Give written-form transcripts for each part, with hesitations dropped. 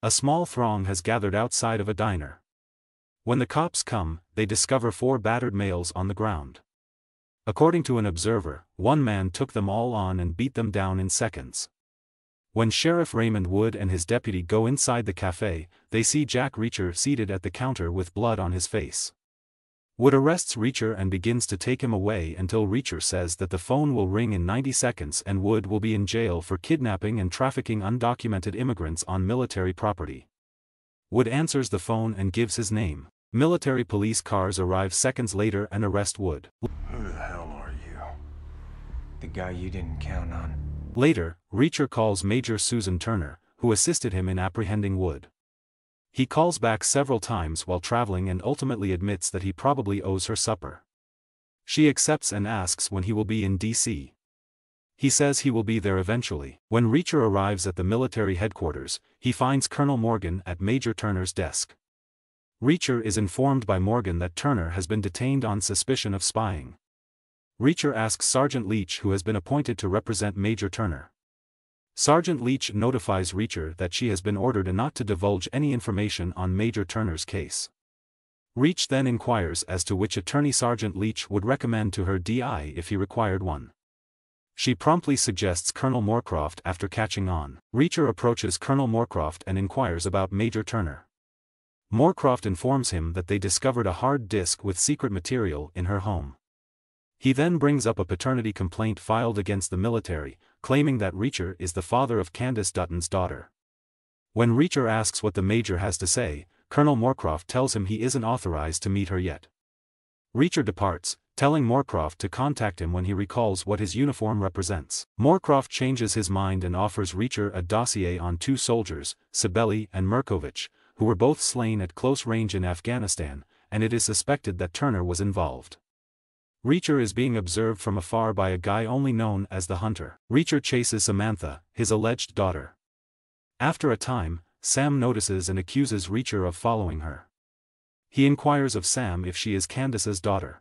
A small throng has gathered outside of a diner. When the cops come, they discover 4 battered males on the ground. According to an observer, one man took them all on and beat them down in seconds. When Sheriff Raymond Wood and his deputy go inside the cafe, they see Jack Reacher seated at the counter with blood on his face. Wood arrests Reacher and begins to take him away until Reacher says that the phone will ring in 90 seconds and Wood will be in jail for kidnapping and trafficking undocumented immigrants on military property. Wood answers the phone and gives his name. Military police cars arrive seconds later and arrest Wood. Who the hell are you? The guy you didn't count on. Later, Reacher calls Major Susan Turner, who assisted him in apprehending Wood. He calls back several times while traveling and ultimately admits that he probably owes her supper. She accepts and asks when he will be in D.C. He says he will be there eventually. When Reacher arrives at the military headquarters, he finds Colonel Morgan at Major Turner's desk. Reacher is informed by Morgan that Turner has been detained on suspicion of spying. Reacher asks Sergeant Leach, who has been appointed to represent Major Turner. Sergeant Leach notifies Reacher that she has been ordered not to divulge any information on Major Turner's case. Reach then inquires as to which attorney Sergeant Leach would recommend to her DI if he required one. She promptly suggests Colonel Moorcroft after catching on. Reacher approaches Colonel Moorcroft and inquires about Major Turner. Moorcroft informs him that they discovered a hard disk with secret material in her home. He then brings up a paternity complaint filed against the military, claiming that Reacher is the father of Candace Dutton's daughter. When Reacher asks what the Major has to say, Colonel Moorcroft tells him he isn't authorized to meet her yet. Reacher departs, telling Moorcroft to contact him when he recalls what his uniform represents. Moorcroft changes his mind and offers Reacher a dossier on 2 soldiers, Sibeli and Merkovich, who were both slain at close range in Afghanistan, and it is suspected that Turner was involved. Reacher is being observed from afar by a guy only known as the Hunter. Reacher chases Samantha, his alleged daughter. After a time, Sam notices and accuses Reacher of following her. He inquires of Sam if she is Candace's daughter.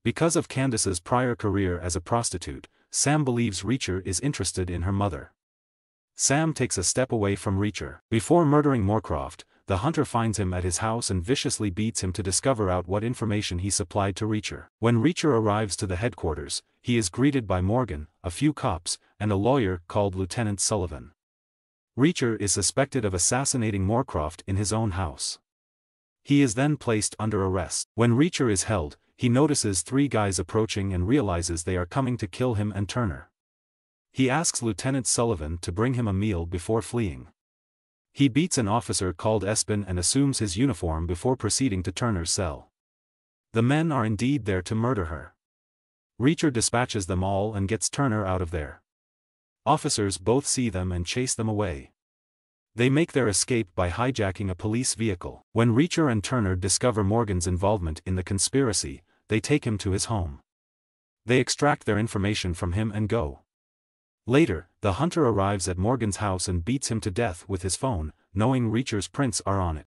Because of Candace's prior career as a prostitute, Sam believes Reacher is interested in her mother. Sam takes a step away from Reacher. Before murdering Moorcroft, the Hunter finds him at his house and viciously beats him to discover out what information he supplied to Reacher. When Reacher arrives to the headquarters, he is greeted by Morgan, a few cops, and a lawyer called Lieutenant Sullivan. Reacher is suspected of assassinating Moorcroft in his own house. He is then placed under arrest. When Reacher is held, he notices 3 guys approaching and realizes they are coming to kill him and Turner. He asks Lieutenant Sullivan to bring him a meal before fleeing. He beats an officer called Espin and assumes his uniform before proceeding to Turner's cell. The men are indeed there to murder her. Reacher dispatches them all and gets Turner out of there. Officers both see them and chase them away. They make their escape by hijacking a police vehicle. When Reacher and Turner discover Morgan's involvement in the conspiracy, they take him to his home. They extract their information from him and go. Later, the Hunter arrives at Morgan's house and beats him to death with his phone, knowing Reacher's prints are on it.